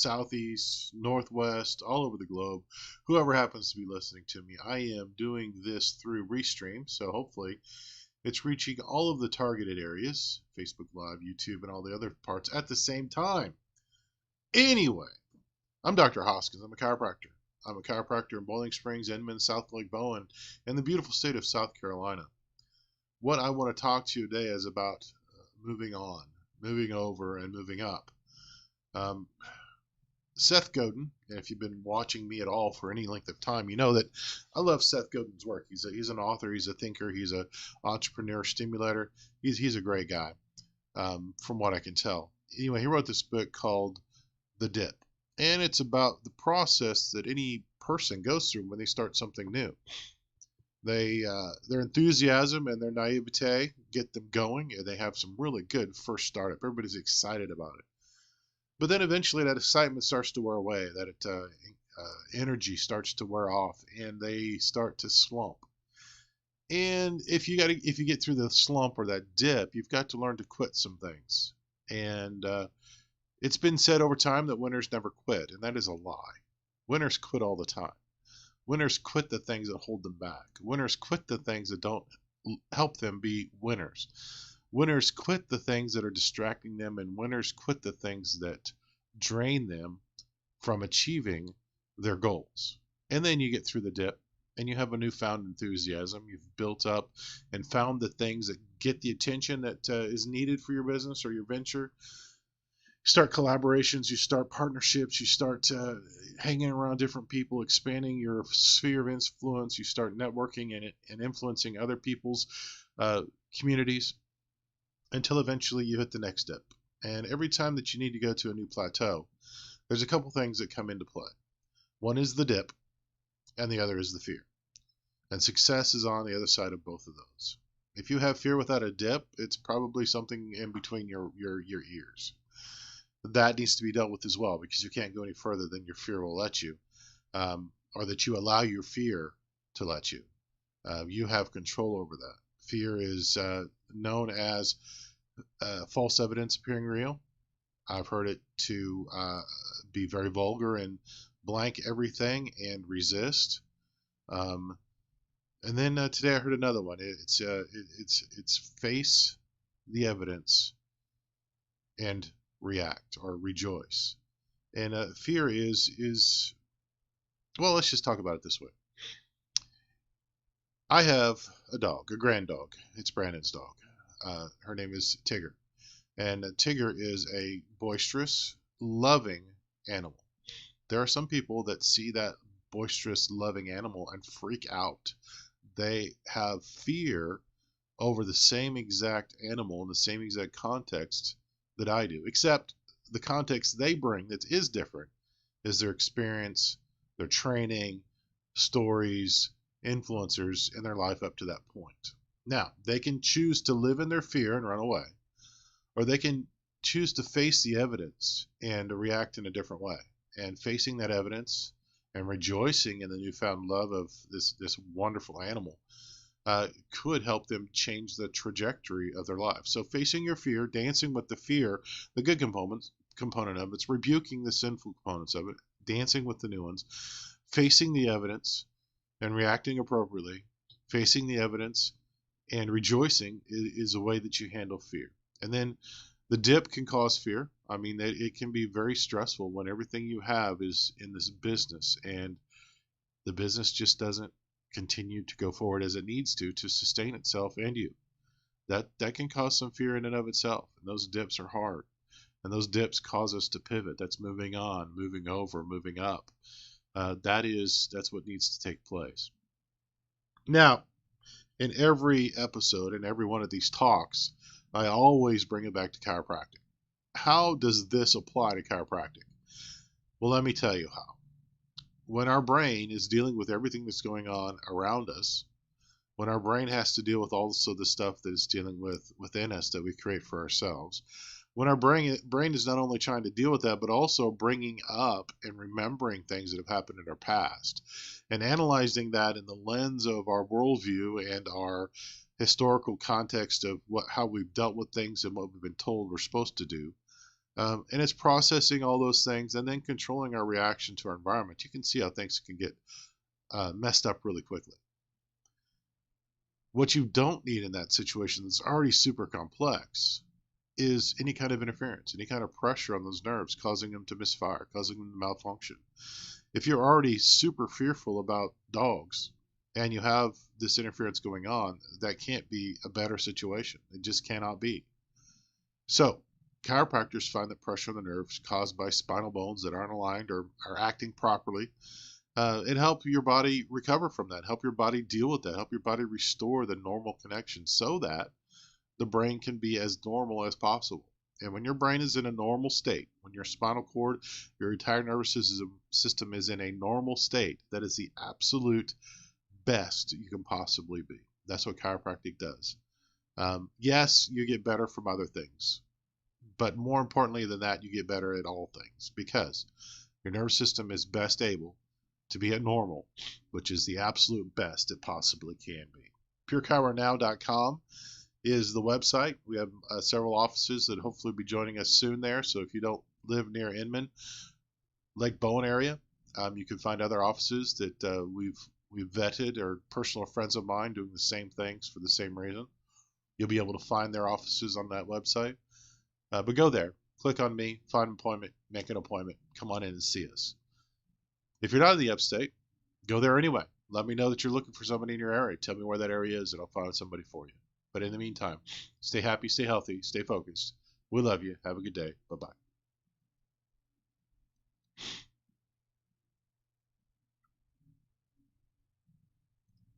southeast, northwest, all over the globe, whoever happens to be listening to me. I am doing this through Restream, so hopefully it's reaching all of the targeted areas, Facebook Live, YouTube, and all the other parts at the same time. Anyway, I'm Dr. Hoskins. I'm a chiropractor. I'm a chiropractor in Boiling Springs, Inman, South Lake Bowen, in the beautiful state of South Carolina. What I want to talk to you today is about moving on, moving over, and moving up. Um, Seth Godin, and if you've been watching me at all for any length of time, you know that I love Seth Godin's work. He's an author, he's a thinker, he's an entrepreneur, stimulator. He's a great guy, from what I can tell. Anyway, he wrote this book called The Dip, and it's about the process that any person goes through when they start something new. Their enthusiasm and their naivete get them going, and they have some really good first startup. Everybody's excited about it. But then eventually that excitement starts to wear away, that energy starts to wear off, and they start to slump. And if you get through the slump or that dip, you've got to learn to quit some things. And it's been said over time that winners never quit, and that is a lie. Winners quit all the time. Winners quit the things that hold them back. Winners quit the things that don't help them be winners. Winners quit the things that are distracting them, and winners quit the things that drain them from achieving their goals. And then you get through the dip and you have a newfound enthusiasm. You've built up and found the things that get the attention that is needed for your business or your venture. You start collaborations, you start partnerships, you start hanging around different people, expanding your sphere of influence. You start networking and influencing other people's communities, until eventually you hit the next dip. And every time that you need to go to a new plateau, there's a couple things that come into play. One is the dip, and the other is the fear. And success is on the other side of both of those. If you have fear without a dip, it's probably something in between your ears. That needs to be dealt with as well, because you can't go any further than your fear will let you, or that you allow your fear to let you. You have control over that. Fear is known as false evidence appearing real. I've heard it to be very vulgar and blank everything and resist. And then today I heard another one. It's face the evidence and react or rejoice. And fear is well, let's just talk about it this way. I have a dog, a grand dog. It's Brandon's dog. Her name is Tigger. And Tigger is a boisterous, loving animal. There are some people that see that boisterous, loving animal and freak out. They have fear over the same exact animal in the same exact context that I do, except the context they bring that is different is their experience, their training, stories, influencers in their life up to that point. Now, they can choose to live in their fear and run away, or they can choose to face the evidence and to react in a different way. And facing that evidence and rejoicing in the newfound love of this wonderful animal could help them change the trajectory of their life. So facing your fear, dancing with the fear, the good component of it's rebuking the sinful components of it, dancing with the new ones, facing the evidence and reacting appropriately, facing the evidence and rejoicing is a way that you handle fear. And then the dip can cause fear. I mean, it can be very stressful when everything you have is in this business and the business just doesn't continue to go forward as it needs to sustain itself and you. That can cause some fear in and of itself. And those dips are hard. And those dips cause us to pivot. That's moving on, moving over, moving up. That's what needs to take place. Now, in every episode, in every one of these talks, I always bring it back to chiropractic. How does this apply to chiropractic? Well, let me tell you how. When our brain is dealing with everything that's going on around us, when our brain has to deal with also the stuff that is dealing with within us that we create for ourselves, when our brain is not only trying to deal with that, but also bringing up and remembering things that have happened in our past and analyzing that in the lens of our worldview and our historical context of how we've dealt with things and what we've been told we're supposed to do, And it's processing all those things and then controlling our reaction to our environment. You can see how things can get messed up really quickly. What you don't need in that situation that's already super complex is any kind of interference, any kind of pressure on those nerves, causing them to misfire, causing them to malfunction. If you're already super fearful about dogs and you have this interference going on, that can't be a better situation. It just cannot be. So, chiropractors find that pressure on the nerves caused by spinal bones that aren't aligned or are acting properly, and help your body recover from that, help your body deal with that, help your body restore the normal connection so that the brain can be as normal as possible. And when your brain is in a normal state, when your spinal cord, your entire nervous system is in a normal state, that is the absolute best you can possibly be. That's what chiropractic does. Yes, you get better from other things, but more importantly than that, you get better at all things because your nervous system is best able to be at normal, which is the absolute best it possibly can be. PureChiroNow.com is the website. We have several offices that hopefully will be joining us soon there. So if you don't live near Inman, Lake Bowen area, you can find other offices that we've vetted or personal friends of mine doing the same things for the same reason. You'll be able to find their offices on that website. But go there, click on me, find an appointment, make an appointment, come on in and see us. If you're not in the upstate, go there anyway. Let me know that you're looking for somebody in your area. Tell me where that area is, and I'll find somebody for you. But in the meantime, stay happy, stay healthy, stay focused. We love you. Have a good day. Bye bye.